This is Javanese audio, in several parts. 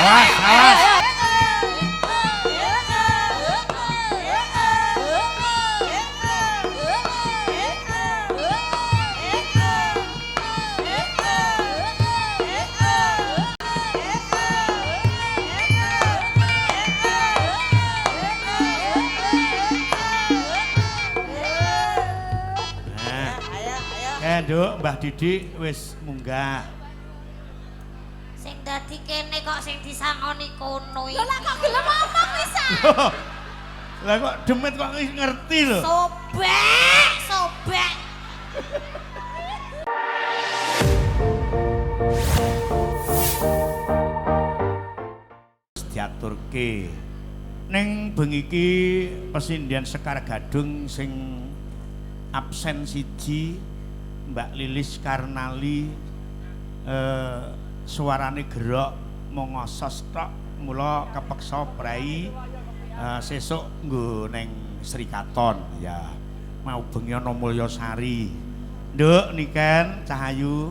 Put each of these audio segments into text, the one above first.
Awas, awas. Nduk, Mbah Didik wis munggah. Sing dadi kene kok sing disangoni kono iki. Lah kok gelem ngomong bisa. Lah kok demet kok ngerti lho. Sobek, sobek. Diaturke. Ning bengi iki Pesindian Sekar Gadung sing absen siji Mbak Lilis Karnali suarane gerok mongosos tok mula kepeksa prai sesuk nggo ning Sri Katon ya mau bengi ana Mulyasari nduk niken Cahayu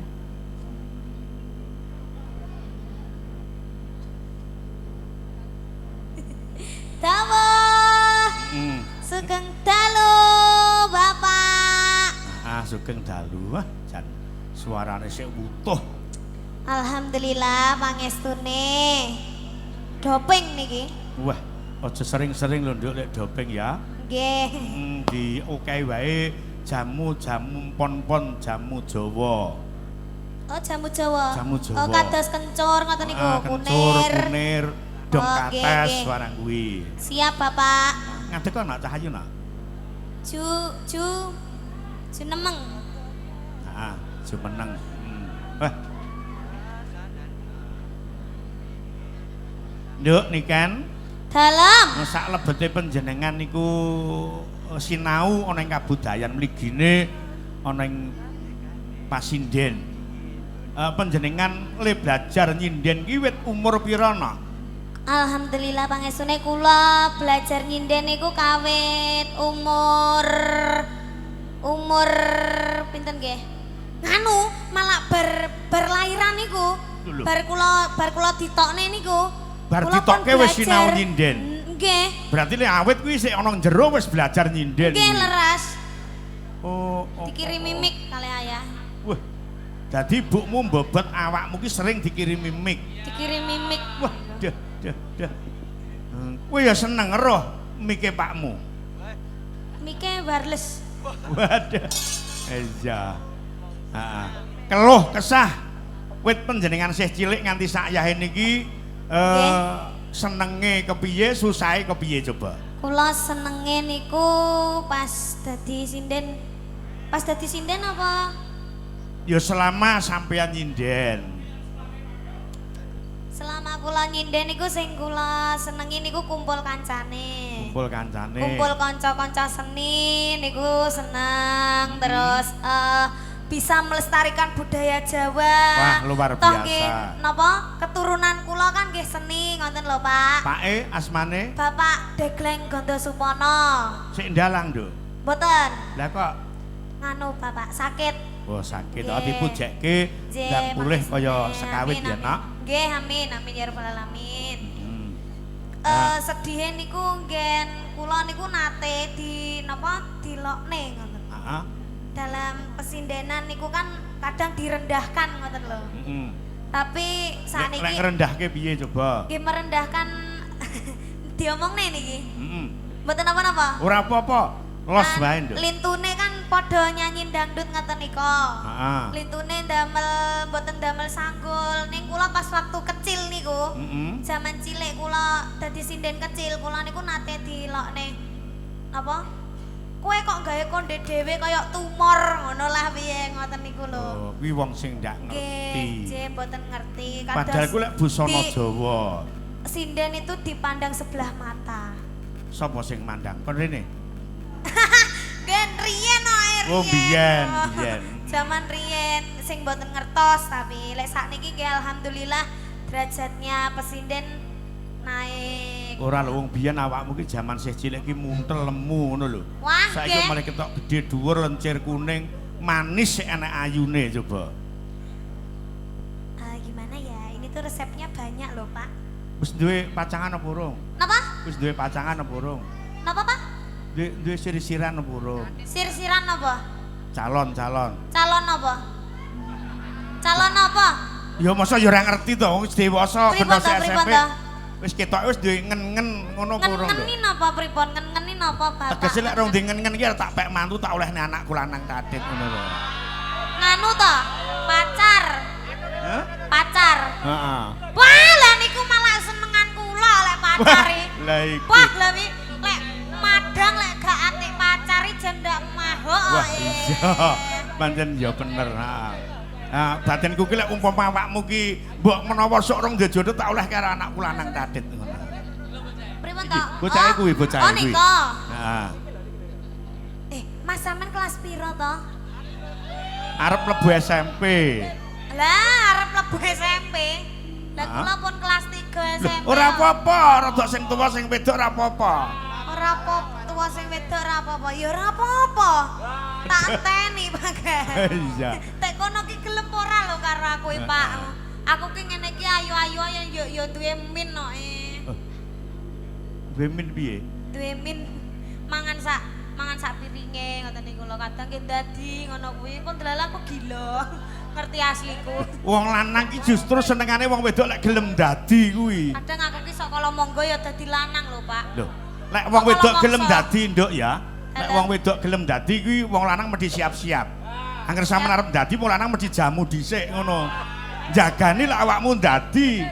Dawuh Sugeng dalu Bapak. Sugeng dalu jan suarane sik wutuh. Alhamdulillah pangestune. Doping niki. Wah, aja sering-sering lho nduk lek doping ya. Nggih. Diokehi wae jamu-jamu pon-pon jamu Jawa. Oh, jamu Jawa. Jamu Jawa. Oh, kados kencur ngoten niku, kencur, kunir, dong Oke, kates oke. warang kuwi. Siap, Bapak. Ngadeg ana Cahayu nak? Ju nemeng. Heeh, jumeneng. Wah. Nduk niken Dalam. sak lebete panjenengan niku sinau ana ing kabudayan mligine ana ing Pasinden. Panjenengan le belajar nyinden ki wit umur pira na? Alhamdulillah pangestune kula belajar nyinden niku kawit umur pinten nggih? Nganu, malah bar lahiran niku. Lho. Bar kula ditokne niku. Bar kula pun ditokke wis belajar. sinau nyinden. Nggih. Berarti le awit kuwi sik ana jero wis belajar nyinden. Nggih kuwi. leres. Oh, Dikirimi mik kali ayah. Wah. Dadi bukmu mbobot awakmu ki sering dikirimi mic. Dikirimi mik. Wah, dah. Kowe ya seneng roh mike pakmu. Mike wireless. Waduh. Iya. Heeh. Keluh kesah wit panjenengan sih cilik nganti sakyahe niki senenge kepiye, susahe kepiye coba? Kula senenge niku pas dadi sinden. Pas dadi sinden apa? Ya selama sampean nyinden. Selama kula nyinden niku sing kula senengi niku kumpul kancane. Kumpul kancane. Kumpul kanca-kanca seni niku seneng terus bisa melestarikan budaya Jawa. Wah, luar Toh biasa. nggih napa keturunan kula kan nggih seni ngoten lho, Pak. Pake asmane Bapak Degleng Gandasupono. sik ndalang, Nduk. Mboten. Lah kok Nganu Bapak sakit. oh sakit Nggih. dipujekke Nggih, dan pulih pangestune. kaya sekawit Amin, ya, amin. Nak. Nggih, amin, amin ya rabbal alamin. Nah. Sedih niku nggen kula niku nate di napa dilokne ngoten. Heeh. Dalam pesindenan niku kan kadang direndahkan ngoten lho. Heeh. Tapi Lek sakniki ngrendahke piye coba? nggih merendahkan diomongne niki. Heeh. Mboten apa-apa. Ora apa-apa. Los wae, Nduk. Lintune kan padha nyanyi dangdut ngoten nika. Heeh. Lintune damel mboten damel sanggul. Ning kula pas waktu kecil niku. Heeh. Zaman cilik kula dadi sinden kecil, kula niku nate dilokne apa? Kowe kok gawe konde dhewe kaya tumor ngono lah piye ngoten niku lho. Oh, kuwi wong sing ndak Nggih, ngerti. nggih mboten ngerti. Padahal ku lek busana di- Jawa. Sinden itu dipandang sebelah mata. Sapa sing mandang? Kon rene. Gen riyen ae riyen. Oh, biyen, Oh, biyen. Zaman riyen sing mboten ngertos tapi lek sakniki nggih alhamdulillah derajatnya pesinden naik. Ora lho wong biyen awakmu ki jaman sih cilik ki muntel lemu ngono lho. Wah, Saiki nggih. malah ketok gede dhuwur lencir kuning, manis sik enek ayune coba. Gimana ya? Ini tuh resepnya banyak loh, Pak. Wis duwe pacangan apa urung? Napa? Wis duwe pacangan apa urung? Napa, Pak? Duwe sir-siran apa urung? Sir-siran apa? Calon. Calon apa? Calon apa? Ya masa ya ora ngerti to, wis dewasa Pripun bener to, pripun SMP. to? Wis ketok wis duwe ngen-ngen ngono apa urung? Ngeni napa pripun? Ngeni napa, Bapak? Tegese lek rong ngen-ngen iki tak pek mantu tak olehne anakku lanang kadit ngono lho. Nganu to? Pacar. Hah? Pacar. Heeh. Wah, lah niku malah senengan kula lek pacari. Lah iki. Wah, lah wi lek madang lek gak atik pacari jendak mahok. Wah, iya. Pancen ya bener, ha. Nah, batinku ki lek umpama awakmu ki mbok menawa sok rong jodoh tak oleh karo anakku lanang kadit ngono. Pripun to? Bocahe kuwi, bocahe Oh, kuwi. nika. Heeh. Mas sampean kelas piro to? Arep mlebu SMP. Lah, arep mlebu SMP. Lah kula pun kelas 3 SMP. Ora apa-apa, rada sing tuwa sing wedok ora apa-apa. Ora apa tuwa sing wedok ora apa-apa. Ya ora apa-apa. Tak enteni, Pak. Iya. Tek kono ki gelem ora lho karo aku, Pak. Aku ki ngene iki ayu-ayu ya duwe min no. Duwe min piye? Duwe min mangan sak piringe ngoten niku lho. Kadang ki dadi ngono kuwi kok delala aku gila. Ngerti asliku. Wong lanang ki justru senengane wong wedok lek gelem dadi kuwi. Kadang aku ki sok kala monggo ya dadi lanang lho, Pak. Lho, lek wong wedok gelem mongso. dadi nduk ya. Lek wong wedok gelem dadi kuwi wong lanang mesti siap-siap. Angger sampean arep dadi wong lanang mesti jamu dhisik ngono. Jagani lek awakmu dadi.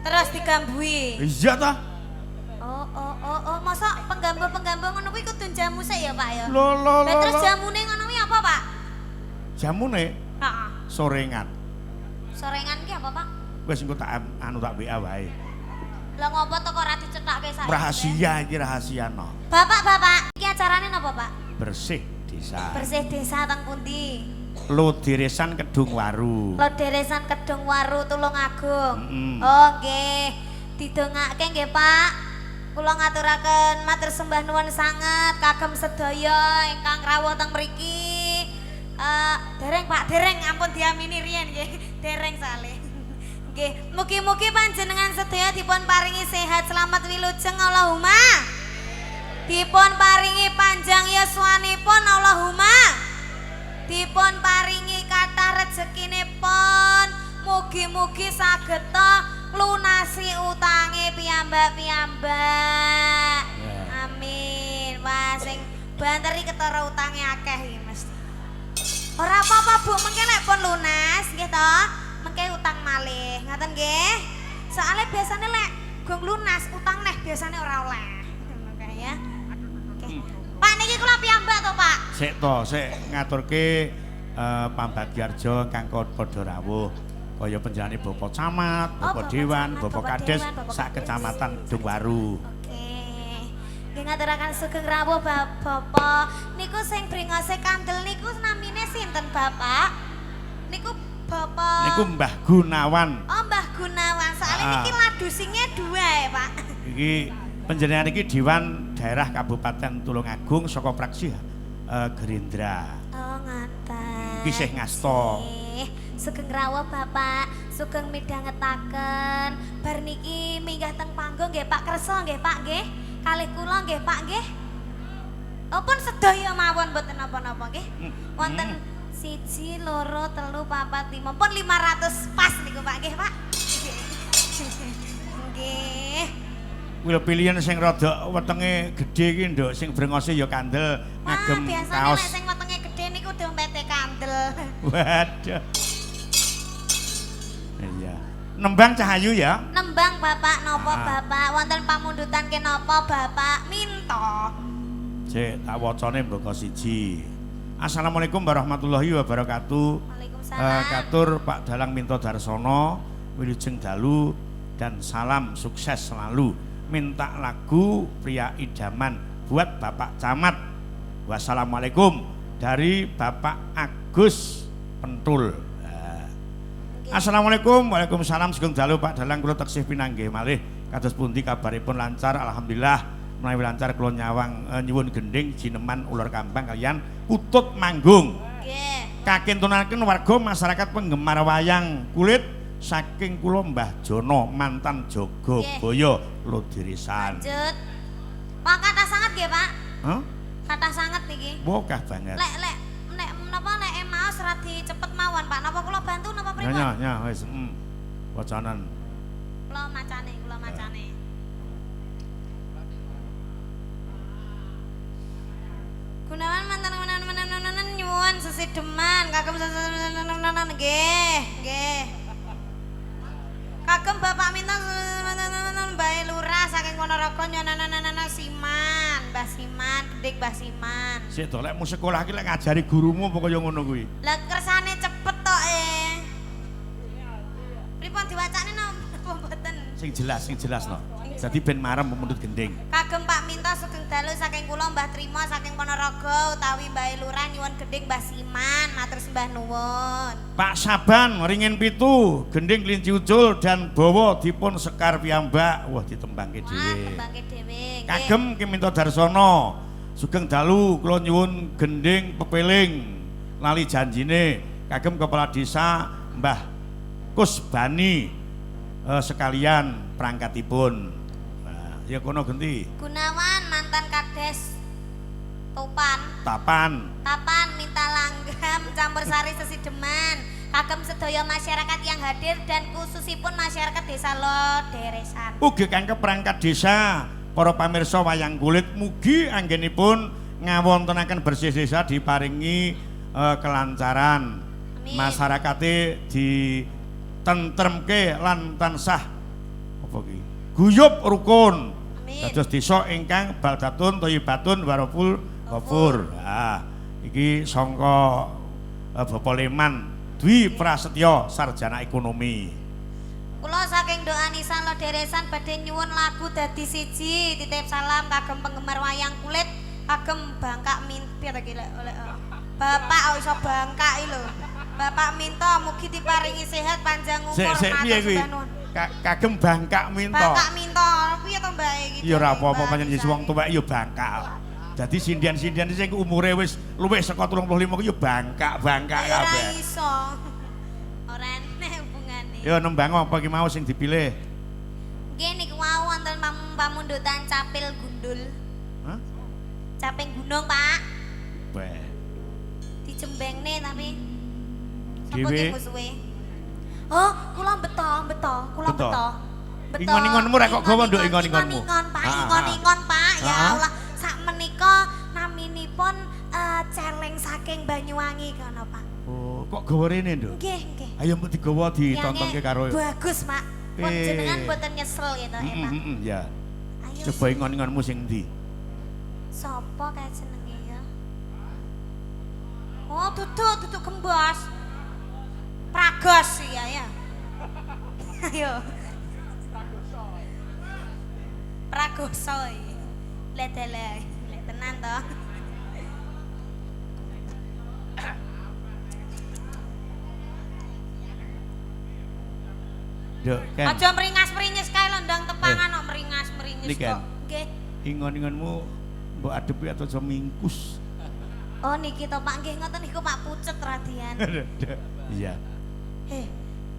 Terus digambui. Iya ta? Oh, masa penggambar ngono kuwi kudu jamu sik ya, Pak ya? Lho. Lah terus jamune ngono kuwi apa, Pak? Jamune Heeh. sorengan. Sorengan ki apa, Pak? Wis engko tak tak WA wae. Lah ngopo to kok ora dicethake saiki? Rahasia iki rahasiano. Bapak, iki acarane napa, Pak? Bersih desa. Bersih desa teng pundi? Loderesan Kedung Waru. Loderesan Kedung Waru Tulungagung. Mm. Oh, nggih. Didongake nggih, Pak. Kula ngaturaken matur sembah nuwun sanget kagem sedaya ingkang rawuh teng mriki. Dereng Pak, dereng ampun diamini riyen nggih. Dereng saleh. Nggih, mugi-mugi panjenengan sedaya dipun paringi sehat selamat wilujeng Allahumma. Dipun paringi panjang yuswanipun Allahumma. Dipun paringi kathah rezekinipun. Mugi-mugi saged lunasi utange piyambak-piyambak. Amin. Wah, sing banteri ketara utange akeh iki mesti. Ora apa-apa, Bu, mengke nek pun lunas nggih to, mengke utang malih. Ngoten nggih. Soale biasane lek gong lunas utang neh biasane ora oleh. Ngono ya. Oke. Pak niki kula piyambak to, Pak. Sik to, sik ngaturke pambagiyarja kang padha rawuh. Kaya penjenengane Bapak Camat, Bapak Dewan, Bapak Kades sak kecamatan Kedung Waru. Oke. Nggih ngaturaken sugeng rawuh Bapak. Niku sing bringose kandel niku namine sinten, Bapak? Niku Bapak. Niku Mbah Gunawan. Oh, Mbah Gunawan. Soalnya niki ladusinge dua ya, Pak. Iki panjenengan iki Dewan Daerah Kabupaten Tulungagung saka fraksi Gerindra. Oh, ngaten. Iki sih ngasto. Sugeng rawuh Bapak, sugeng midhangetaken. Bar niki minggah teng panggung nggih Pak kersa nggih Pak nggih. Kalih kula nggih Pak nggih. Oh pun sedaya mawon mboten napa-napa nggih. Wonten 1, 2, 3, 4, 5 pun 500 pas niku Pak nggih Pak. Nggih. Kuwi pilihan sing rada wetenge gedhe iki nduk sing brengose ya kandel ngagem biasane kaos. lek sing wetenge gedhe niku dompete kandel. Waduh. Iya. Nembang Cahayu ya. Nembang Bapak napa Bapak wonten pamundutan kenapa Bapak minta. Cek tak wacane mboko siji. Assalamualaikum warahmatullahi wabarakatuh. Waalaikumsalam. Katur Pak Dalang Minto Darsono, wilujeng dalu dan salam sukses selalu. Minta lagu Pria Idaman buat Bapak Camat. Wassalamualaikum dari Bapak Agus Pentul. Assalamualaikum, waalaikumsalam, sugeng dalu Pak Dalang kula taksih pinanggih malih. Kados pundi kabaripun lancar? Alhamdulillah menawi lancar kula nyawang nyuwun gending jineman ular kambang kalian utut manggung. Nggih. Kakintunaken warga masyarakat penggemar wayang kulit saking kula Mbah Jono mantan Jogabaya Lodirisan. Lanjut. Pak kathah sanget nggih, Pak? Hah? Kathah sanget niki. Wokah banget. Lek nek menapa nek emaos radi cepet mawon, Pak. Napa kula bantu napa pripun? Ya wis wacanan. Kula macane. Gunawan mantan nyuwun sesideman kagem nggih. Kagem Bapak minta Mbah Lurah saking Ponorogo nyono Siman, Mbah Siman, Gedhik Mbah Siman. Sik to lek mu sekolah iki lek ngajari gurumu apa kaya ngono kuwi. Lah kersane cepet tok Pripun diwacane napa mboten? Sing jelas no. Jadi ben marem pemundhut gending. Kagem Pak Minto sugeng dalu saking kula Mbah Trima saking Ponorogo utawi Mbah Lurah nyuwun Gedhik Mbah Siman, matur sembah nuwun. Pak Saban ringin 7, gending kelinci ucul dan bawa dipun sekar piyambak. Wah ditembangke dhewe. Tembangke dhewe. Kagem Ki Minto Darsono sugeng dalu kula nyuwun gending pepeling lali janjine kagem kepala desa Mbah Kusbani sekalian perangkatipun. Ya kono genti. Gunawan mantan Kades Tapan minta langgam campur sari sesideman kagem sedaya masyarakat yang hadir dan khususipun masyarakat desa Lodirisan. Ugi kangge perangkat desa para pamirsa wayang kulit mugi anggenipun ngawontenaken bersih desa diparingi kelancaran. Masyarakate ditentremke lan tansah apa iki? Guyub rukun. Dados desa ingkang baldatun thayyibatun waraful ghafur. Iki sangka Bapak Leman Dwi Prasetyo sarjana ekonomi. Kula saking doa nisan Lodirisan badhe nyuwun lagu dadi siji titip salam kagem penggemar wayang kulit kagem Bangkak Minto Bapak iso Bangkak iki lho. Bapak Minto mugi diparingi sehat panjang umur matur sembah nuwun. Kagem Bangkak Minto. Bangkak Minto piye to Mbak iki? Ya ora apa-apa panjenengan wong tuwek ya bangkak. Dadi sindian-sindian sing umure wis luwih saka 35 ku ya bangkak kabeh. Ora iso. Ora enek hubungane. Ya nembang apa ki mau sing dipilih? Nggih niku wau wonten pamundutan capil gundul. Hah? Caping gunung, Pak. Beh. Dijembengne tapi sapa Dewe. ki musuhe? Oh, kula beto. Ingon-ingonmu rek kok gawa nduk ingon-ingonmu. Ingon-ingon, Pak. Ya Allah, sak menika naminipun celeng saking Banyuwangi kono, Pak. Oh, kok gawa rene, Nduk? Nggih. Ayo mbok digawa ditontonke karo. Bagus, Pak. Pun jenengan mboten nyesel gitu, Pak. Ya. Ayo. Coba ingon-ingonmu sing ndi? Sopo kae jenenge ya? Oh, duduk kembas. Pragos ya. Ayo. Pragoso iki. Lek tenan to. Nduk, Ken. Aja meringas-meringis kae lho ndang tepangan kok meringas-meringis kok. Nggih. Ingon-ingonmu mbok adepi atau aja mingkus. Oh niki to Pak, nggih ngoten niku Pak pucet radian. Iya.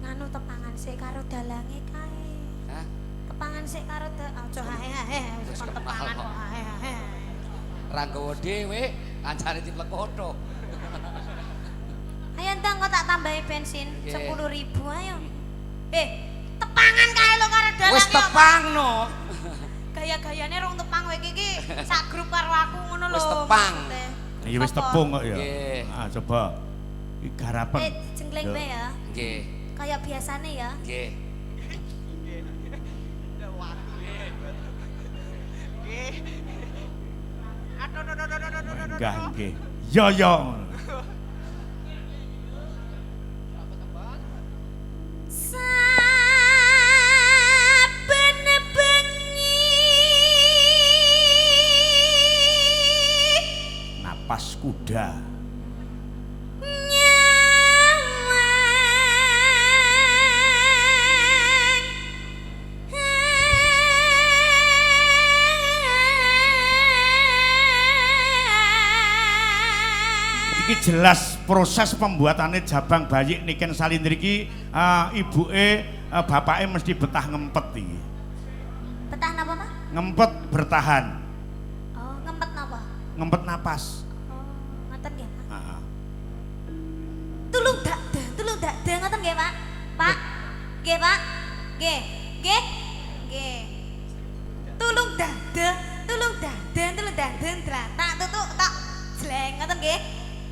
Nganu tepangan sik karo dalange kae. Hah? Tepangan sik karo aja hae wis tepangan kok hae. Ra nggawa dhewe, kancane diplek foto. Ayo ndang kok tak tambahi bensin Nggih. 10.000 ayo. Tepangan kae lho karo dalange. Wis tepangno. Gaya-gayane rong tepang kowe iki sak grup karo aku ngono lho. Wis tepang. Ya wis tepung kok ya. Nggih. Coba. Iki garapen. Jengkleng bae ya. Nggih. Kayak biasane ya. Nggih. Enggak nggih. Yo. Saben bengi Napas kuda. jelas proses pembuatannya jabang bayi niken Salindri iki ibuke bapake mesti betah ngempet iki. Betah napa, Pak? Ngempet bertahan. Oh, ngempet napa? Ngempet napas. Oh, ngoten nggih, Pak. Heeh. Tulung dak ngoten nggih, Pak. Pak. Nggih, Pak. Nggih. Nggih. Nggih. Tulung dak tak tutuk tak jleng ngoten nggih.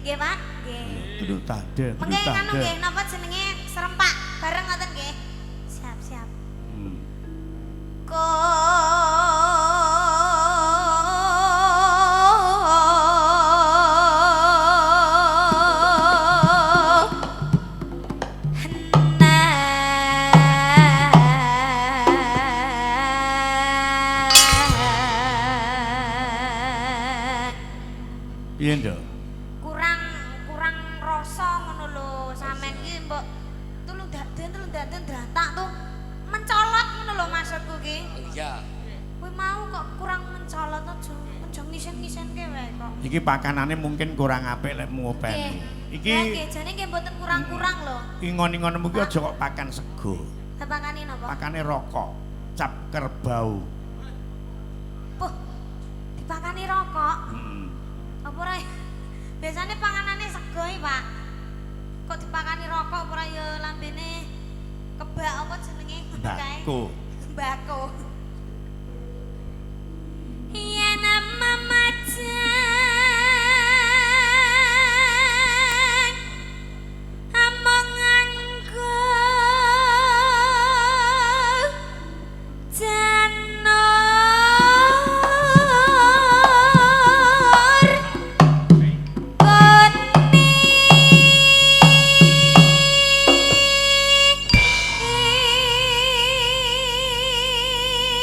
Nggih, Pak. Nggih. Tuduh tade, tuduh Mengke ngono tade. nggih napa jenenge serempak bareng ngoten nggih. Siap. Piye, Nduk? kurang rasa ngono lho sampean iki mbok tulung daden dratak tuh mencolot ngono lho maksudku ki. Iya. Kowe mau kok kurang mencolot aja ngisen-ngisenke wae kok. Iki pakanane mungkin kurang apik lek ngopeni. Iki Ya nggih jane nggih mboten kurang-kurang lho. ingon-ingonmu ki aja kok pakan sego. Pakane napa? Pakane rokok, cap kerbau. Puh. Dipakani rokok. Hmm. Apa ora? Biasane panganane sego iki, Pak. Kok dipakani rokok apa ora ya lambene kebak apa jenenge? Mbako. Mbako. Ya nama macan amonganku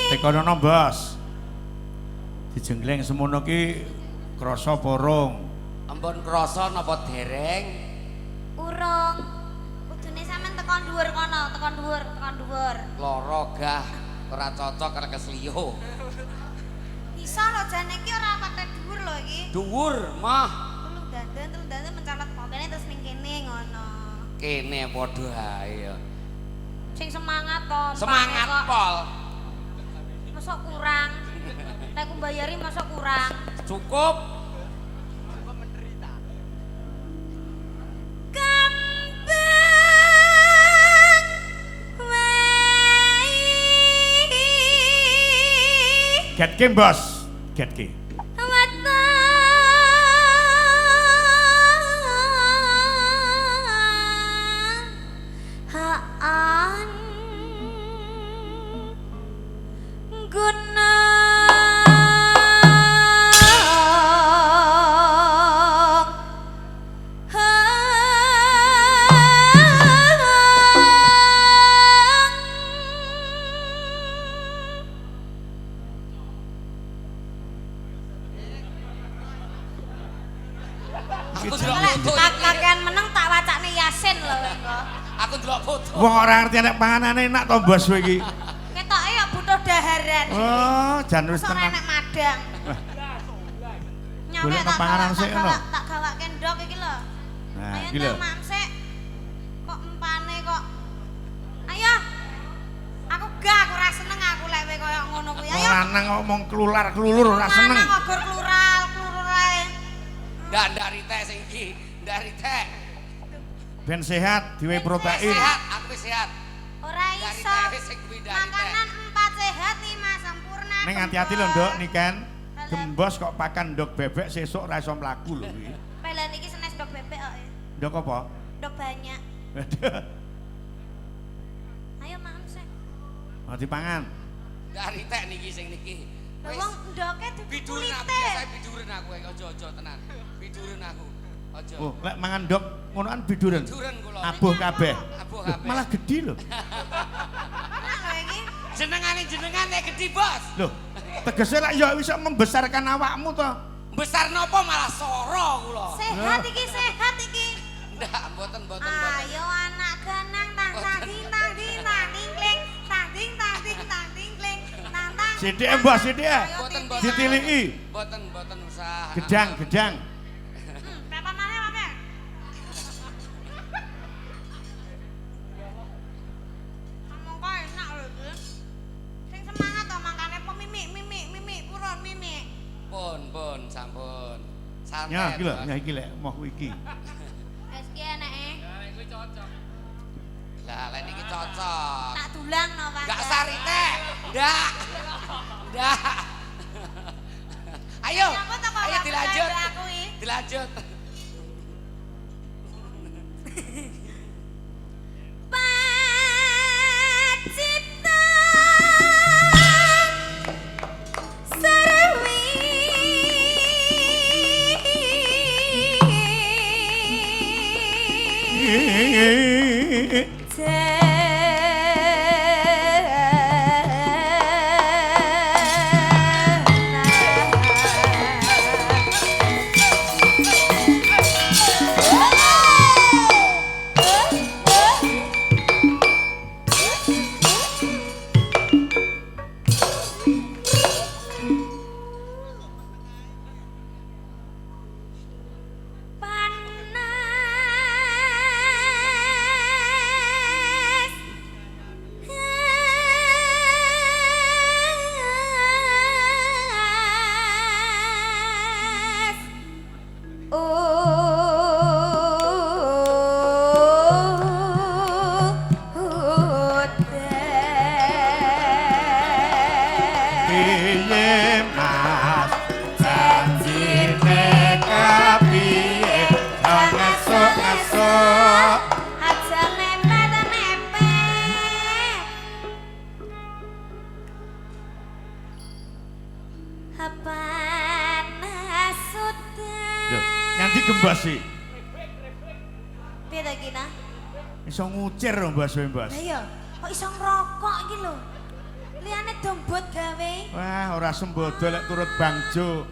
Tekono Bos. Dijenggleng semono ki krasa porong. Ampun krasa napa dereng? urung kudune sampean tekan dhuwur kono, tekan dhuwur. Lara gah ora cocok karo kesliyo. Iso lho jane iki ora patek dhuwur lho iki. Dhuwur, mah. Tulung daden mencolot kok kene terus ning kene ngono. Kene padha ae ya. Sing semangat to. Semangat kok. pol. Mosok kurang. Nek aku bayari mosok kurang. Cukup. Getke Bos, getke. Aku delok foto. Kakean meneng tak wacane Yasin lho kok. Aku delok foto. Wong ora ngerti nek panganane enak to Bos kowe iki. Ketoke ya butuh daharan. Oh, jan wis Mosok tenan. enek madang. Nyampe Golek tak panganan sik ngono. tak gawake ndok iki lho. Nah, Ayo iki lho. tak mansik. Kok empane kok. Ayo. Aku gak aku ora seneng aku lek kowe koyo ngono kuwi. Wong Ayo. lanang kok ngomong klular-klulur ora seneng. Lanang kok gur klurur ae. Ndak ritek sing iki, ndak ritek. Ben sehat, diwe protein. Sehat, aku wis sehat. Ora Dari iso. teh sing kuwi dari teh. Makanan 4 sehat 5 sempurna. Ning hati-hati lho Nduk niken. Gembos kok pakan ndok bebek sesuk ora iso mlaku lho iki. Pelan iki senes dok bebek kok. Ndok apa? Dok banyak. Ayo makan sih. Mau dipangan. Ndak ritek niki sing niki. Lah wong ndoke Biduren aku, dikulite. saya biduren aku ojo tenan. Biduren aku. Ojo. Oh, lek mangan ndok ngono kan biduren. Biduren kula. Abuh kabeh. Abuh Loh, kabeh. malah gede lho. Enak lho iki. Jenengane jenengane gede, Bos. Loh, tegese lek ya bisa membesarkan awakmu to. Besar nopo malah soro kula. Sehat iki, sehat iki. Ndak, mboten. Ayo anak ganang tang tang ding tang ding tang ding kling tang ding tang ding tang ding kling tang tang. Sithik Mbah, sithik. Mboten. Ditiliki. Mboten usah. Gedang. Berapa mana, Pak? Ya iki lho, ya iki lek moh iki. Wis ki eneke. Lah lek iki cocok. Tak dulang no, Pak. Enggak sarite. Ndak. Ndak. Ayo. Ayo dilanjut. Dilanjut. Pacita Sarwi Nganti gembas sih. Piye ta iki, Nah? Iso ngucir lho Mbas Mbas. Lah iya, kok iso ngrokok iki lho. Liyane dombot gawe. Wah, ora sembodo lek turut Bangjo.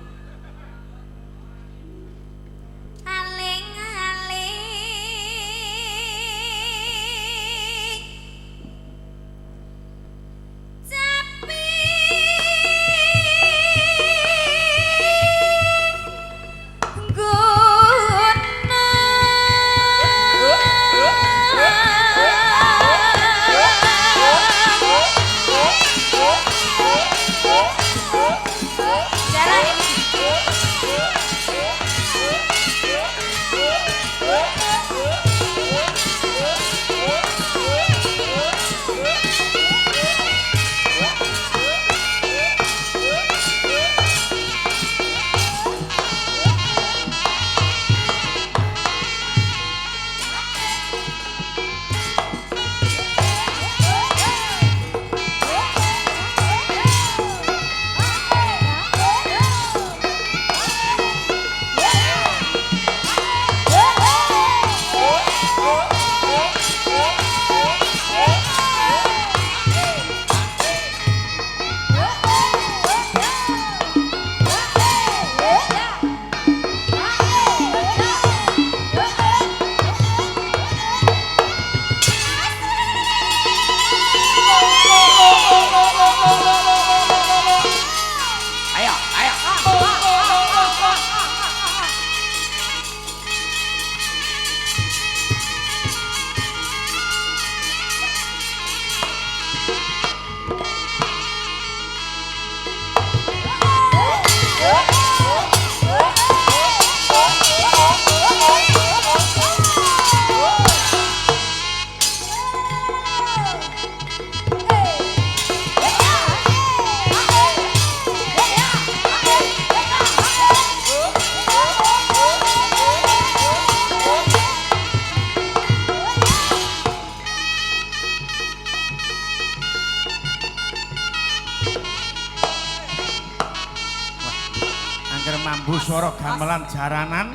Mambu swara gamelan jaranan.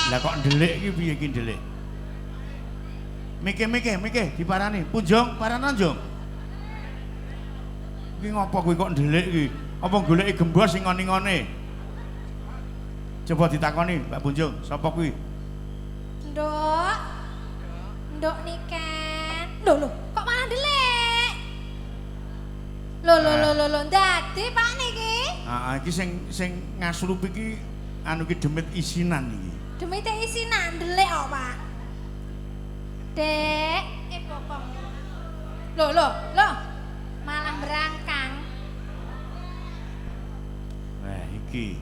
Lah kok ndelik iki piye iki ndelik? Mikir diparani. Punjung, paranan, Jung. Iki ngopo kuwi kok ndelik iki? Apa goleki gembos sing ngoni-ngone? Coba ditakoni Mbak Bunjung, sapa kuwi? Nduk. Nduk niken. Lho, kok malah ndelik? Lho, ndadi Pak niki. Heeh, iki sing ngasrup iki anu ki demit isinan iki. Demite isinan ndelik kok, Pak. Dek, bokong. Lho. Malah merangkang. Wah, iki.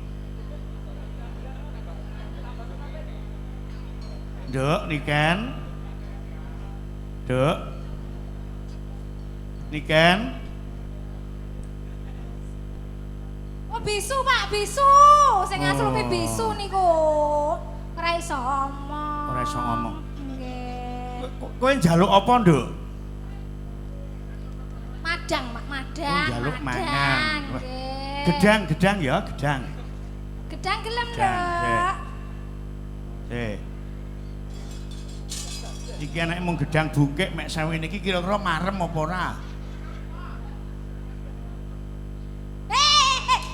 Nduk niken. Nduk. Niken. Oh, bisu, Pak, bisu. Sing ngasrupi bisu niku. Ora iso ngomong. Ora iso ngomong. Nggih. Kowe njaluk apa, Nduk? Madang, Pak, madang. Njaluk mangan. Wah, Nggih. Gedang ya, gedang. Gedang gelem, Gedang, Nduk. Iki anake mung gedang bungkik mek sawi niki kira-kira marem apa ora?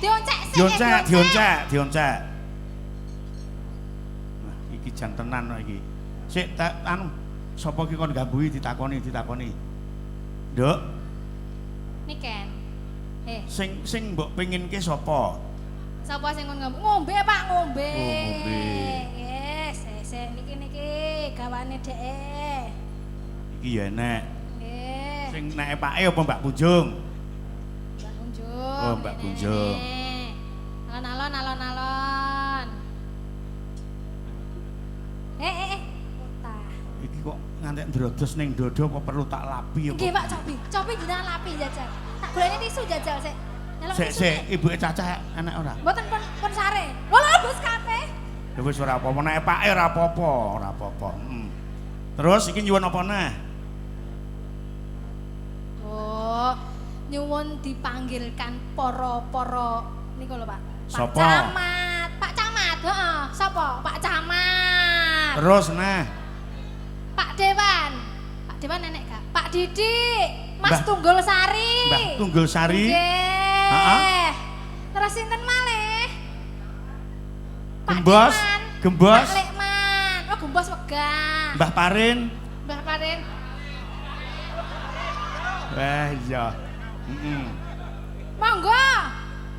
Dioncek sik. Dioncek. Nah, iki jan tenan kok iki. Sik anu sapa ki kon gambui ditakoni. Nduk, Niken. sing mbok penginke sapa? Sapa sing kon ngombe, Pak, ngombe. Oh, ngombe. Yes, sik niki gawane dhek. Iki ya enek. Nggih. Sing neke pake apa Mbak Bunjung? Mbak Bunjung. Oh, Mbak Bunjung. Alon-alon. Utah. Iki kok ngantek ndrodos ning dodo apa perlu tak lapi apa? Nggih, Pak, cobi jenengan lapi jajal. Tak goleki tisu jajal sik. Nyelok tisu. Sik, ibuke Cacah enek ora? Mboten pun sare. Lho, bos kabeh. Ya wis ora apa-apa, nek pake ora apa-apa. Terus iki nyuwun apa neh? Oh, nyuwun dipanggilkan para niku lho, Pak. Sapa? Pak Camat. Heeh, sapa? Pak Camat. Terus neh. Pak Dewan nenek gak? Pak Didik, Mas Mbah- Tunggul Sari. Mbah Tunggul Sari. Nggih. Heeh. Terus sinten malih? Pak Gembos, Diman. Gembos. Pak Lekman. Oh, Gembos wegah. Mbah Parin. Mbah Parin. Wah iya. Monggo.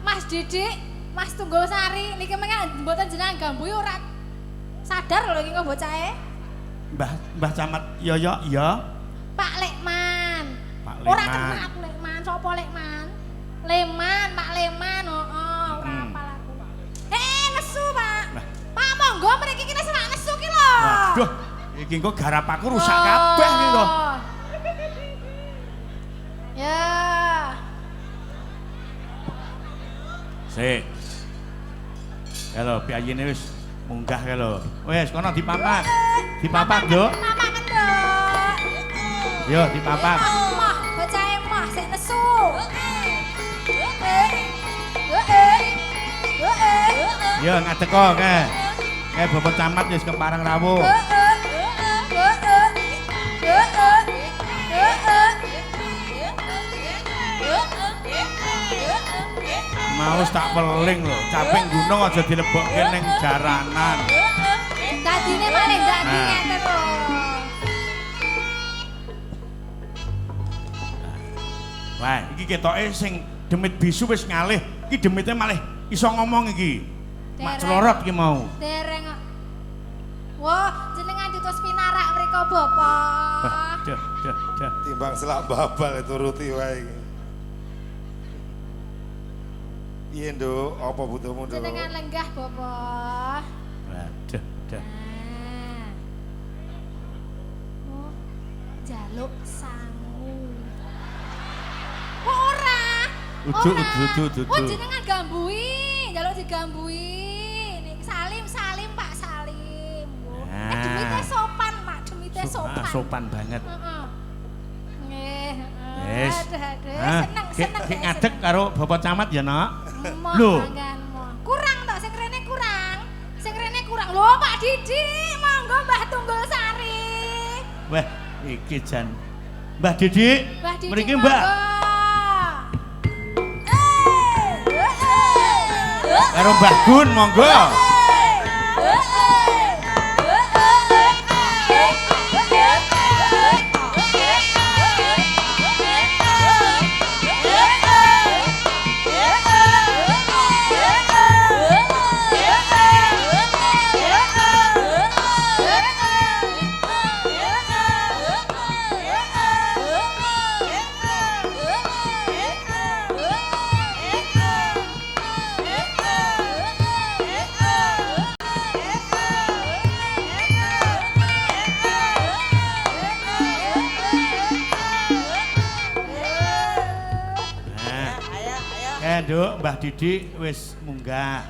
Mas Didik, Mas Tunggul Sari niki mengen mboten jenengan gambui ora sadar lho iki kok bocahe. Mbah Camat Yoyo ya. Pak Lekman. Pak Ora Lekman. kenal aku Lekman, sapa Lekman? Leman, Pak Leman. Heeh, ora apal aku. Nesu, Pak. Nah. Pak monggo mriki kene serak nesu ki lho. Waduh, iki engko garap aku rusak kabeh iki lho. Ya. Sik. Halo, piyayine wis munggah kae lho. Wis kono dipapak. Dipapak, Nduk. Papak kendok. Yo dipapak. Mah, bocahe mah sik nesu. Yo ngadeko kae. Kae Bapak Camat wis kepareng rawuh. Mau tak peling lho, caping gunung aja dilebokke ning jaranan. Dadine maning dadi Nah. ngeten lho. Wah, iki ketoke sing demit bisu wis ngalih. Iki demite malih iso ngomong iki. Mak Dereng. celorot iki mau. Dereng. Wah, jenengan diutus pinarak mriko Bapak. Duh. Timbang selak babal turuti wae iki. Piye, Nduk? Apa butuhmu, Nduk? Jenengan lenggah Bapak. Waduh. Nah. Oh, jaluk sangu. Kok ora? Udu. Oh, jenengan gambui, jaluk digambui. Nih salim Pak Salim. Oh, Nah. demite sopan, Mak, demite sopan. Sopan banget. Heeh. Nggih, heeh. Wis. Aduh, Hah? seneng. Ki ngadeg karo Bapak Camat ya, Nak. Moh, Lho. manggan, moh. Kurang tok sing rene kurang. Lho, Pak Didi, monggo Mbah Tunggul Sari. Wah, iki jan. Mbah Didi. Mbah Didi. Mriki, Mbak. monggo. Karo Mbah Gun monggo. Nduk, Mbah Didik wis munggah.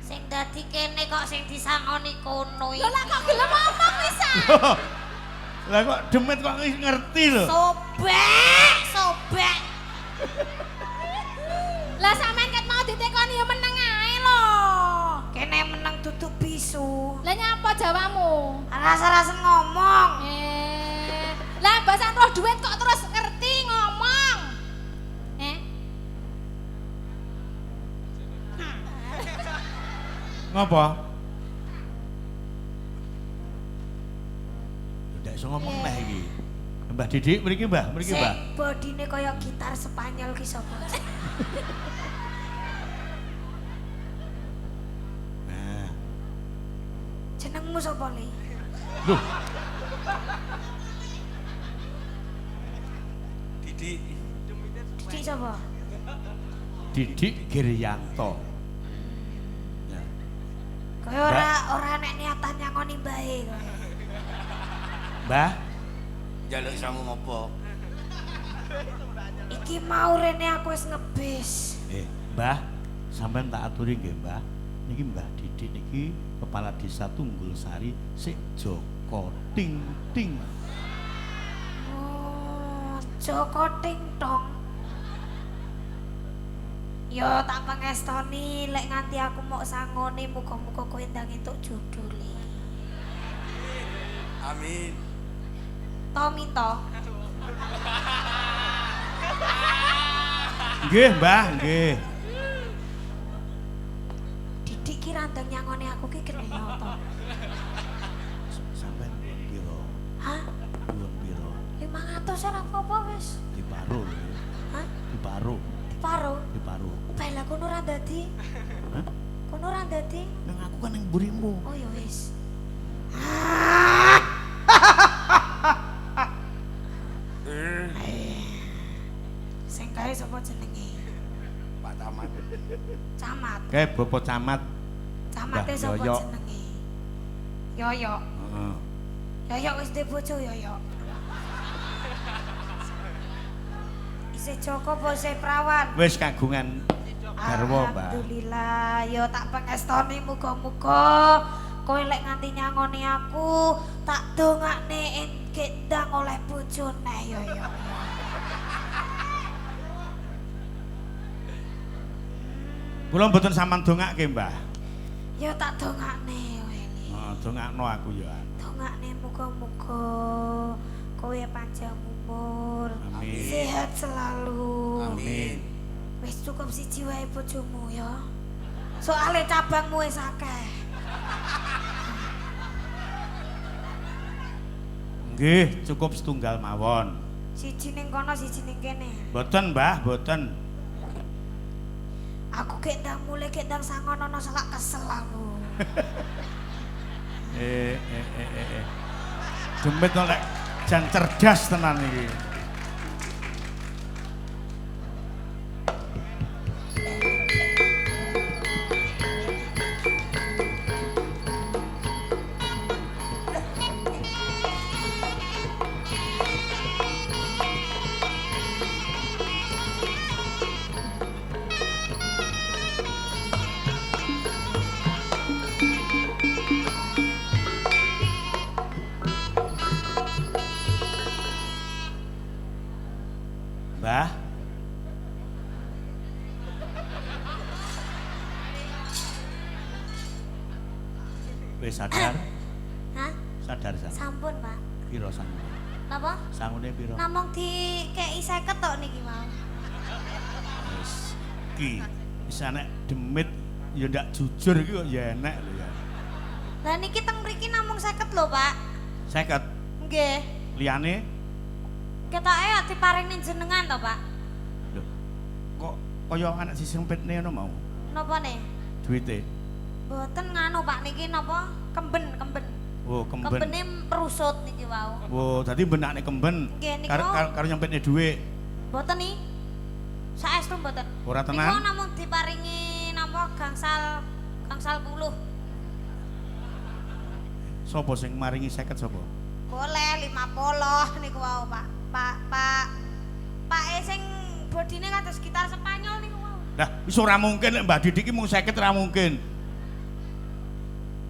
Sing dadi kene kok sing disangoni kono iki. Lho lah kok gelem ngomong pisan. Lah kok demet kok ngerti lho. Sobek. Lah sampean ket mau ditekoni ya meneng ae lho. Kene meneng duduk bisu. Lah nyapa jawamu? Rasa-rasa ngomong. Lah basan roh duit kok terus ngerti ngomong. Ngapa? Ndak iso ngomong neh iki. Mbah Didik mriki Mbah, mriki Mbah. Sing bodine kaya gitar Spanyol ki sapa? Nah. Jenengmu sapa, Le? Loh. Didik. Didik sapa? Didik Giryanto. Kaya ora nek niatan nyangoni mbahe kowe. Mbah, Njaluk sangu ngopo? Iki mau rene aku wis ngebis. Mbah, sampean tak aturi nggih, Mbah. Niki Mbah Didik niki kepala desa Tunggul Sari sik Joko Ting Ting. Oh, Joko Ting Tong. Yo tak pangestoni lek nganti aku mau sangone muga-muga kowe ndang entuk judule. Amin. Minto. Nggih, Mbah, nggih. Didik ki randang nyangone aku ki keleno to. Sampean nuwun pira? Hah? Nuwun pira? 500 ora apa-apa wis. Diparo lho. Hah? Diparo. Diparo. Bae lah kono ora dadi. Hah? Kono ora dadi. Nang aku kan ning mburimu. Oh ya wis. Sing kae sapa jenenge? Pak Camat. Camat. Kae Bapak Camat. Camate Mbah sapa Yoyo. jenenge? Yoyo. Heeh. Yoyo wis duwe bojo Yoyo. Isih Joko apa isih prawan? Wis kagungan garwa, Mbah. Alhamdulillah, yo tak pengestoni muga-muga kowe lek nganti nyangoni aku, tak dongakne engke ndang oleh bojone Yoyo. Kula mboten sampean dongake, Mbah. Yo tak dongakne kowe iki. Dongakno aku ya. Dongakne muga-muga kowe panjang umur, Amin. sehat selalu. Amin. Wis cukup siji wae bojomu ya. Soale cabangmu wis akeh. Nggih, cukup setunggal mawon. Siji ning kono, siji ning kene. Mboten, Mbah, mboten. Aku gek ndang mulai gek ndang sangon ana selak kesel aku. Demit oleh jan cerdas tenan iki. Mbah. Wis sadar? Hah? Sadar san. Sampun, Pak. Piro sangune? Napa? Sangune piro? Namung dikeki 50 tok niki mau. Wis. Ki Wis nek demit ya ndak jujur iki kok ya enek lho ya. Lah niki teng mriki namung 50 lho, Pak. 50. Nggih. Liyane Ketoke ya diparingi jenengan to, Pak. lho. Kok kaya anak disempitne ngono mau. Napa nih? Duite. Mboten nganu, Pak, niki napa? Kemben. Oh, kemben. Kembene perusut niki wau. Oh, dadi benakne kemben. Nggih, niku. Karo nyempitne dhuwit. Mboten nih. Saestu mboten. Ora tenan? Niku namung diparingi napa gangsal 10. Sopo sing maringi 50 sapa? Boleh 50 niku wau, Pak. Pak sing bodine kados gitar Spanyol niku wau. Lah, wis ora mungkin nek Mbak Didi ki mung 50 ora mungkin.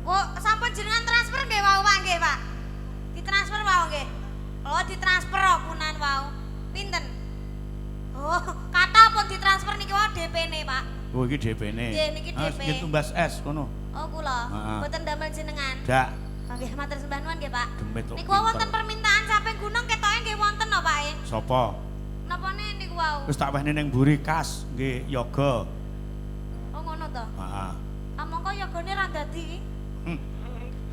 Oh, sampun jenengan transfer nggih wau, Pak, nggih, Pak. Ditransfer wau nggih. Oh, ditransfer opunan wau. Pinten? Oh, kata pun ditransfer niki wau DP-ne, Pak. Oh, iki DP-ne. Nggih, niki DP. Iki tumbas es ngono. Oh, kula. Heeh. Mboten damel jenengan. Ndak. Nggih, matur sembah nuwun nggih, Pak. Demit kok Niku pinter. wonten permintaan samping gunung ketoke nggih wonten no, Pak. Sapa? Napane niku wau? Wis tak wehne ning mburi kas, nggih, yoga. Oh, ngono to. Heeh. Ah, mongko yogane ra dadi.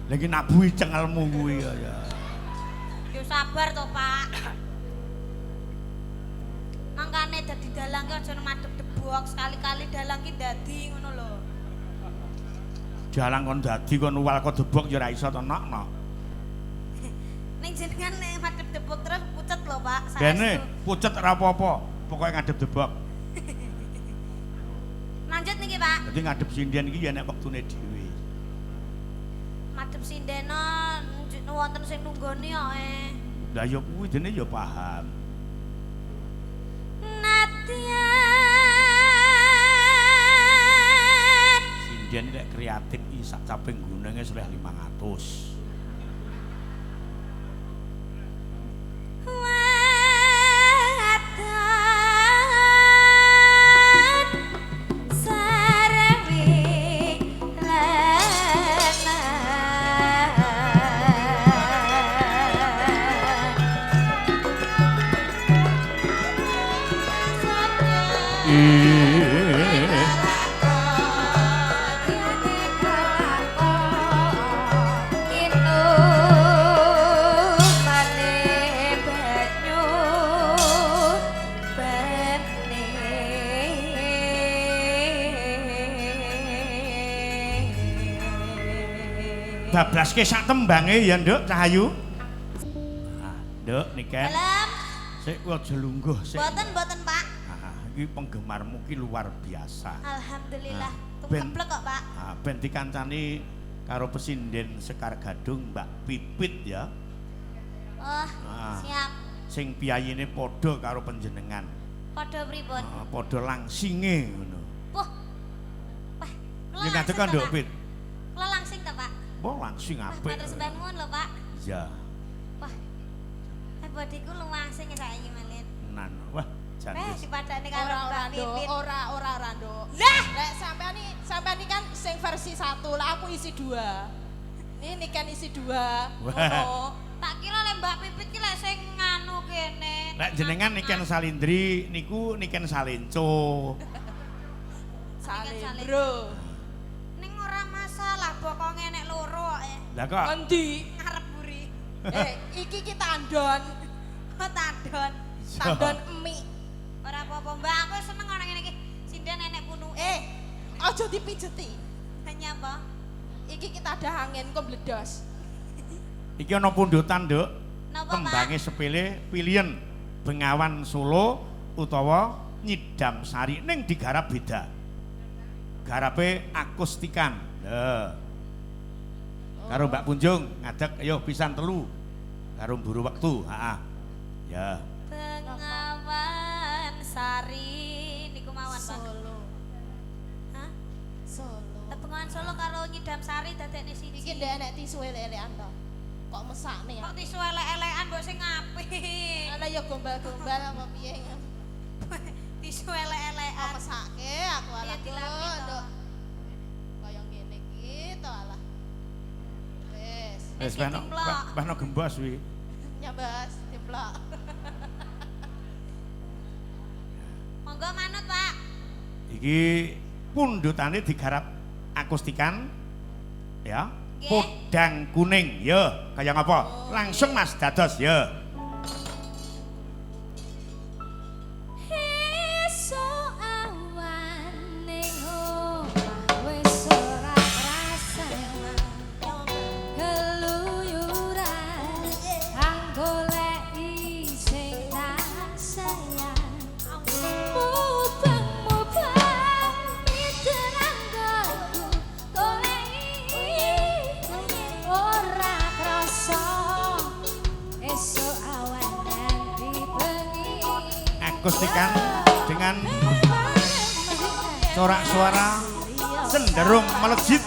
Lagi nabuhi cengelmu kuwi ya. Yo sabar to, Pak. Mangkane dadi dalang ki aja madhep debok, sekali-kali dalang ki dadi ngono lho. Dalang kon dadi kon uwal kok debok ya ora iso to nok-nok. Ning jenengan nek madhep debok terus pucet lho, Pak. Dene pucet ora apa-apa, pokoke ngadep debok. Lanjut niki, Pak. Dadi ngadep sinden iki ya nek wektune dhewe. Madhep sindena wonten sing nunggoni kok. Lah ya kuwi dene ya paham. Natian Sinden nek kreatif iki sak caping gunenge sudah 500. Bablaske sak tembange ya, Nduk Cahayu. Nah, Nduk niken. Dalam. Sik kuwi aja lungguh sik. Boten, Pak. Nah, iki penggemarmu ki luar biasa. Alhamdulillah. Nah, Keplek kok, Pak. Nah, ben dikancani karo pesinden Sekar Gadung Mbak Pipit ya. Oh, Nah, siap. sing piyayine padha karo panjenengan. Padha pripun? Padha langsinge ngono. Wah. Wah, Ya ngadeg kan, Nduk Pit. Kula langsing ta, Pak? Wah, langsing Wah, apik. matur sembah nuwun lho, Pak. Iya. Wah. Bodiku lumangsing saiki malin. Nan. Wah, jan wis. Dipadani karo Mbak Pipit. Ora Rando. Lah, Lek sampean iki kan sing versi 1, lah aku isi 2. Ini kan isi 2. Ngono. tak kira lek Mbak Pipit ki lek sing nganu kene. Nek jenengan niken Salindri niku niken Salenco. Salendro. Ning ora masalah, bokonge nek loro kok. Lah kok Endi? Ngarep buri. Iki ki tandon. Oh, tandon. Tandon emi. Ora apa-apa, Mbak. Aku seneng ana ngene iki. Sinden enek punuke. Aja dipijeti. Hanya apa? Iki kita ada angin kok bledos. iki ana pundutan, Nduk. Napa, Pak? Tembange sepele pilihan Bengawan Solo utawa Nyidam Sari ning digarap beda. Garape akustikan. Karo Mbak Punjung ngadeg ayo pisan telu. Karo mburu wektu, heeh. Ya. Bengawan Sari niku mawon, Pak. Solo. Hah? Solo. Bengawan Solo karo Nyidam Sari dadekne siji. Iki ndek enek tisu elek-elekan to. Kok mesakne ya? Kok tisu elek-elekan mbok sing apik. Ana ya gombal-gombal apa piye. Tisu Kok elek-elekan. mesake aku Iya, alah dilapis to. Nduk. Kaya ngene iki to alah. Wis, Wis Iki pano dimplok. pano gembos wi. nyambas dimplok. Monggo manut, Pak. Iki pundutane digarap akustikan ya. Nggih. Podang kuning ya. Kaya ngapa? Langsung Mas dados ya. Esuk awan ning omah wis ora krasana keluyuran anggoleki sing tak sayang mubeng-mubeng miterangku goleki ora krasa esuk awan nanti bengi Akustikan dengan corak suara cenderung melejit.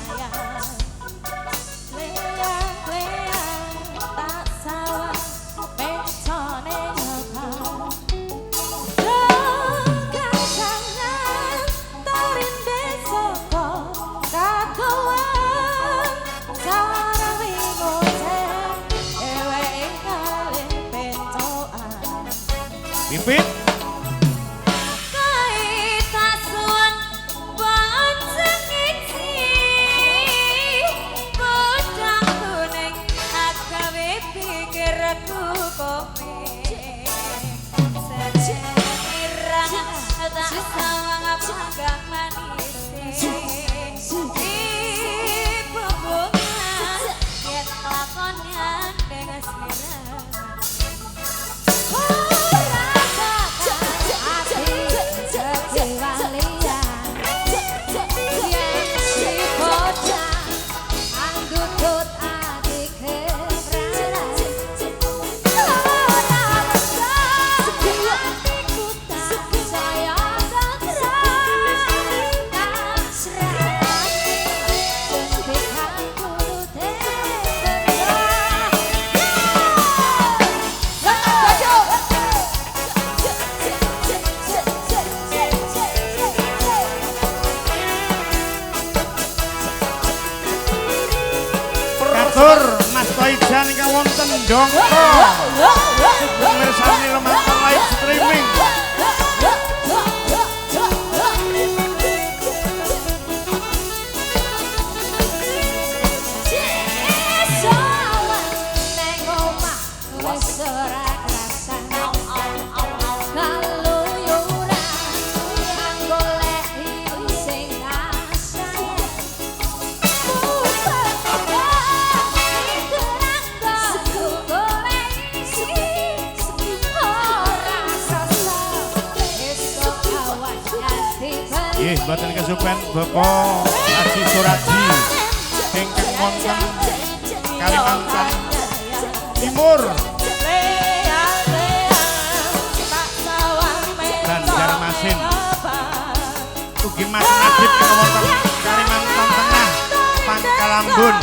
Pipit Tur Mas Toijan ingkang wonten Dongko mirsani lumantar live streaming. Nggih, mboten kesupen Bapak Haji Suraji ingkang wonten Kalimantan Timur, Banjarmasin. Ugi Mas Najib ingkang wonten Kalimantan Tengah, Pangkalambun.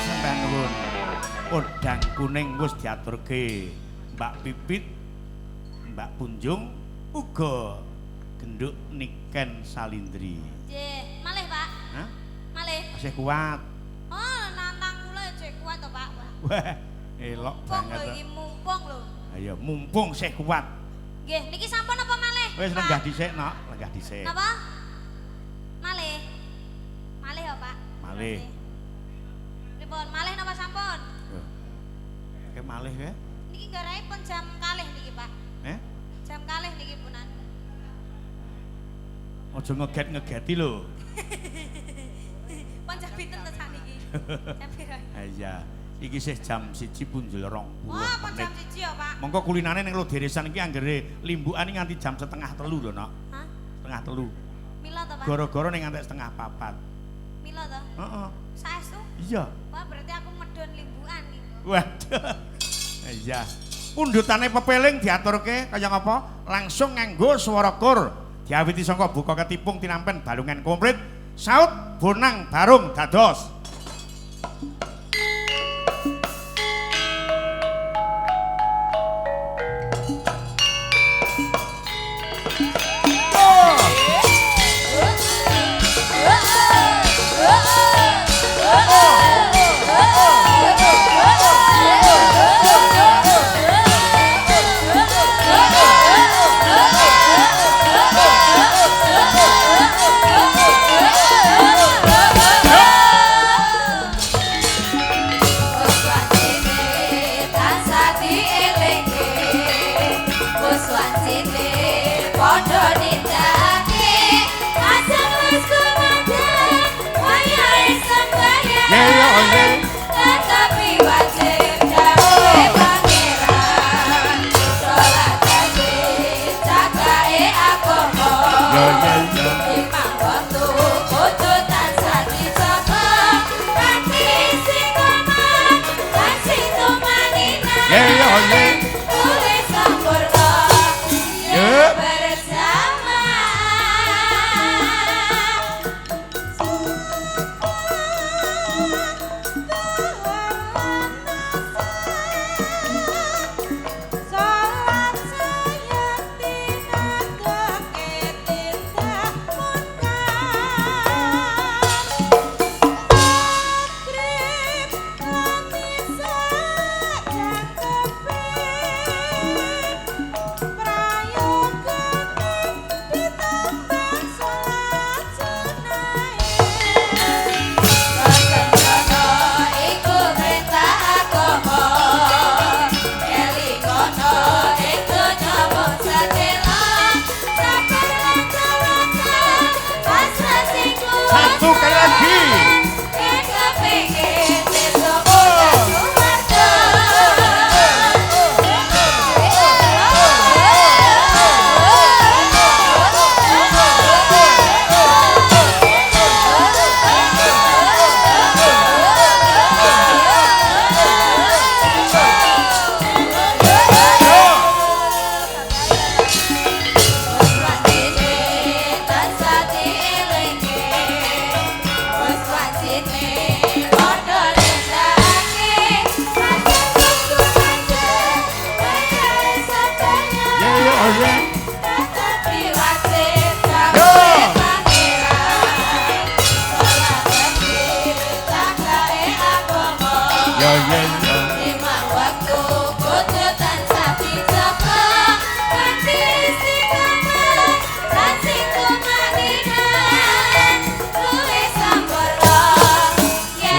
Sembah nuwun. Podang kuning wis diaturke Mbak Pipit, Mbak Punjung, uga genduk Niken Salindri. Nggih, malih Pak. Hah? Malih. Masih kuat. Oh, nantang kula jek kuat to Pak. Wah, elok Mumpung banget. lho iki mumpung lho. Ayo mumpung sih kuat. Nggih, niki sampun apa malih? Wis Pak? lenggah dhisik, Nok, lenggah dhisik. Napa? Malih. Malih ya, Pak? Malih. Pripun? Malih napa sampun? Oke malih ya. Niki garaipun jam kalih niki, Pak. Jam kalih niki punan. Aja ngeget-ngegeti lho. Pon jam pinten to sakniki? Jam pira? Ha iya. Iki sih jam 1:20. Wah, pon jam 1 ya, Pak. Mongko kulinane ning lho deresan iki anggere limbukan iki nganti jam 2:30 lho, Nok. Hah? 2:30. Mila to, Pak? Gara-gara ning nganti 3:30. Mila to? Heeh. Saestu? Iya. Wah, berarti aku medhon limbukan iki. Waduh. Iya. Pundutane pepeling diaturke kaya ngapa? Langsung nganggo swara kur. Diawiti saka buka ketipung tinampen balungan komplit. Saut bonang barung dados.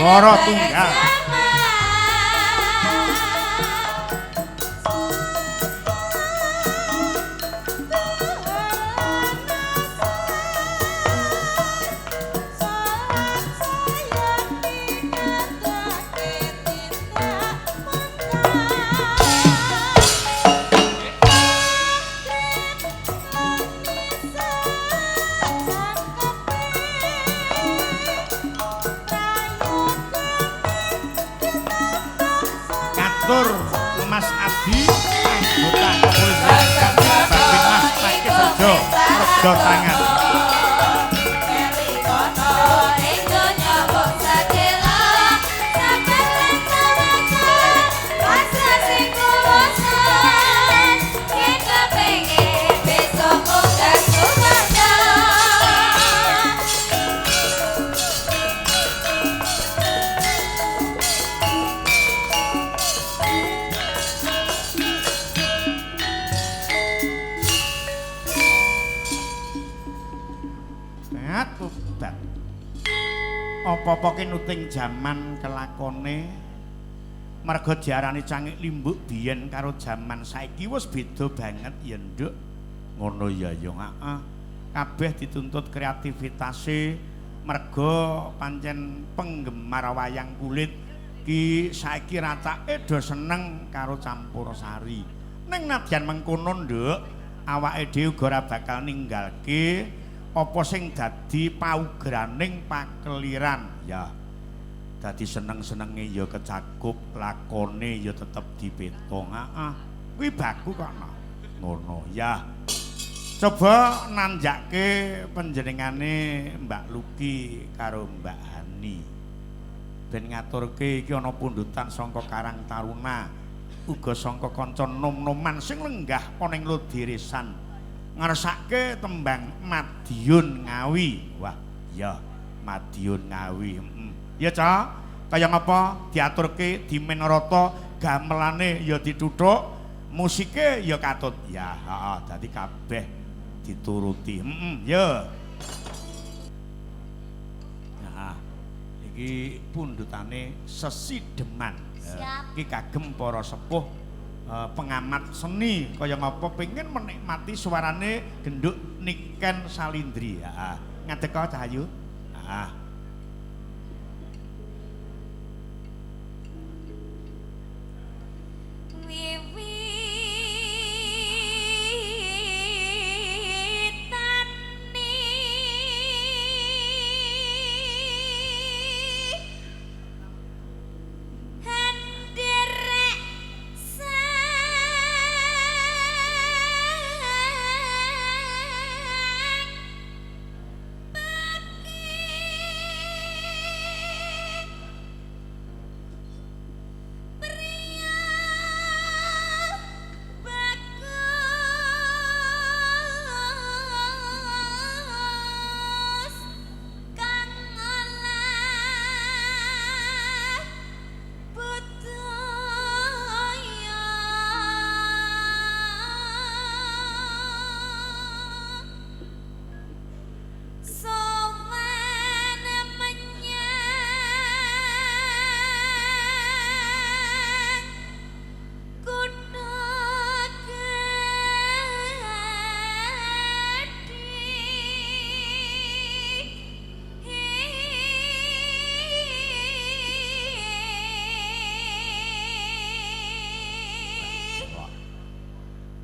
Swara tunggal. Tur Mas Adi anggota kepolisian Babinmas Pake Sejo Rejo Tangan apa-apa ki nuting jaman kelakone Merga diarani cangik limbuk biyen karo jaman saiki wis beda banget ya nduk. Ngono ya heeh. Kabeh dituntut kreativitase merga pancen penggemar wayang kulit ki saiki racake do seneng karo campursari. Ning nadyan mengkono nduk, awake dhewe uga ora bakal ninggalke apa sing dadi paugraning pakeliran ya. Dadi seneng-senenge ya kecakup, lakone ya tetep dipetong. Heeh. Kuwi baku kok no. Ngono ya. Coba nanjake panjenengane Mbak Luki karo Mbak Hani. Ben ngaturke iki ana pundutan saka Karang Taruna, uga saka kanca nom-noman sing lenggah ana ing Lodiresan. Ngersake tembang Madiun Ngawi. Wah, ya Madiun Ngawi. Ya, Cak. Kaya ngapa diaturke dimen rata, gamelane ya dituthuk, musike ya katut. Ya, heeh, dadi kabeh dituruti. Ya. Nah, iki pundutane Sesideman. Siap. Iki kagem para sepuh pengamat seni kaya ngapa pengen menikmati suarane genduk Niken Salindri. Heeh. Ngadeka Cahayu. Heeh.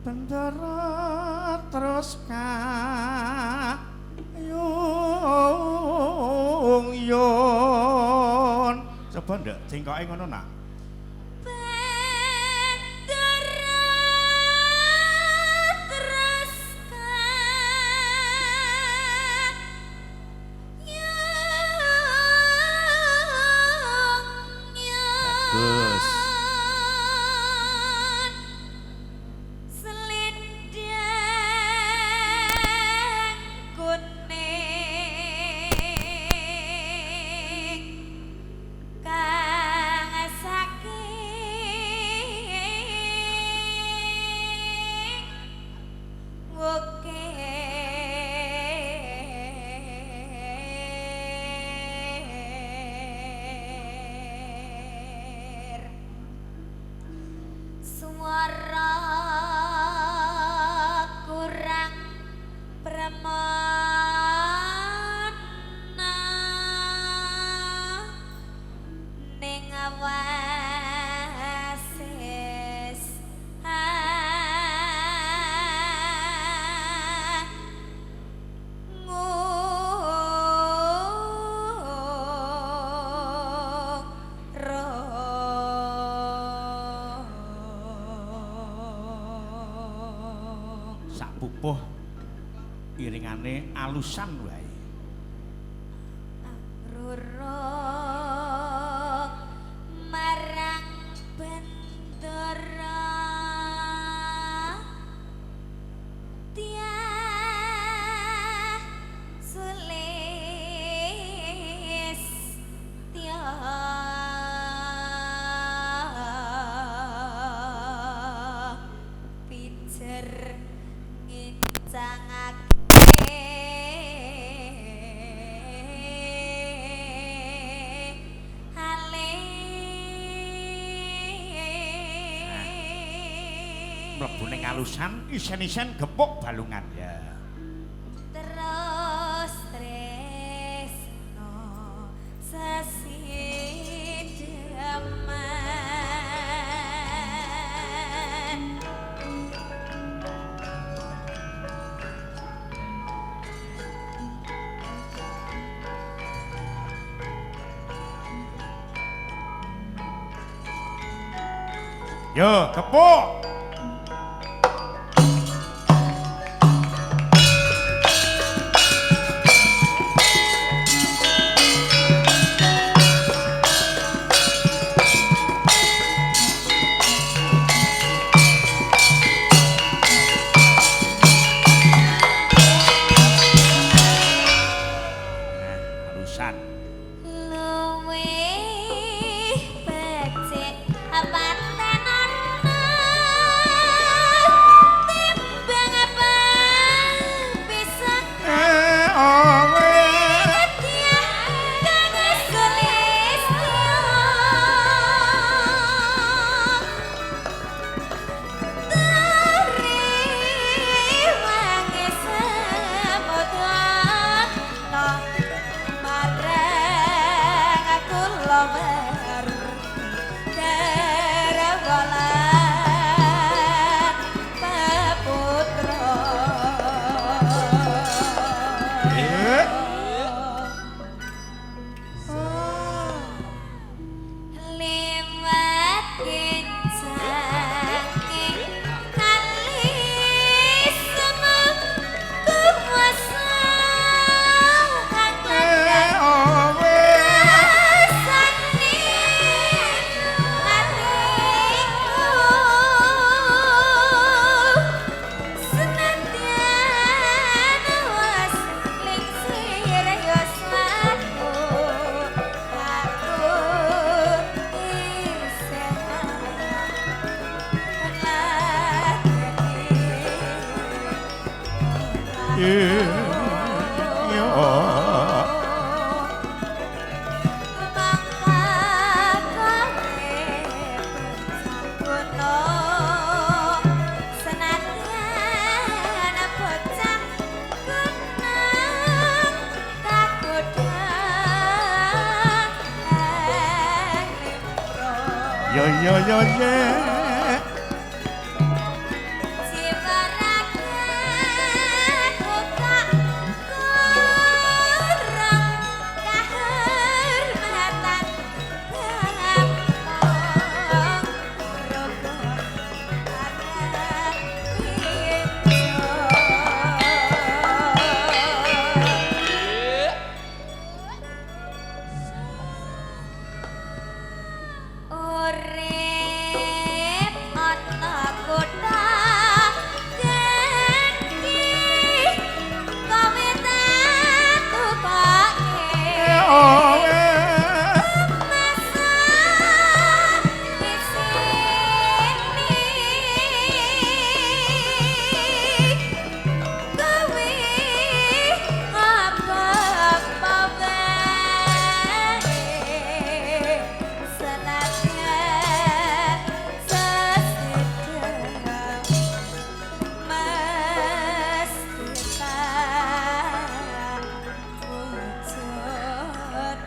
Bendera terus kayung-yung. Coba ndak cengkoke ngono nak. Bendera terus kayung-yung. Bagus. Suara kurang premana ning awasis Pupuh iringane alusan wae. Rurung marang bendera tiah sulis tiah pijer ngincangake mlebu ning alusan isen-isen gepuk balungan ya. Terus tresno sesidemen. Yo, gepuk. Halusan. Luwih becik paten ana timbang apa bisa Awe. dia kang sulistya tari wangi samudra no marang aku lomer darawalan peputra Eh. liwat kincang kali semu kuasa kakak Awe. sani hatiku senadyan was lingsir yosmaku aku isih Yo yo yo ye. Urip ana kutha Dadi kowe tukake Awe. masa di sini kowe apa-apa wae senadyan sesedang mesti tak wujud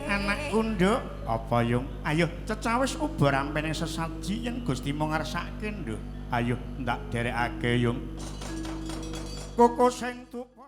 Anak kunduk apa yung? Ayo cecawis ubar ampening sesaji yen Gusti mau ngersake nduk. Ayo ndak derekake yung. Koko sing tuku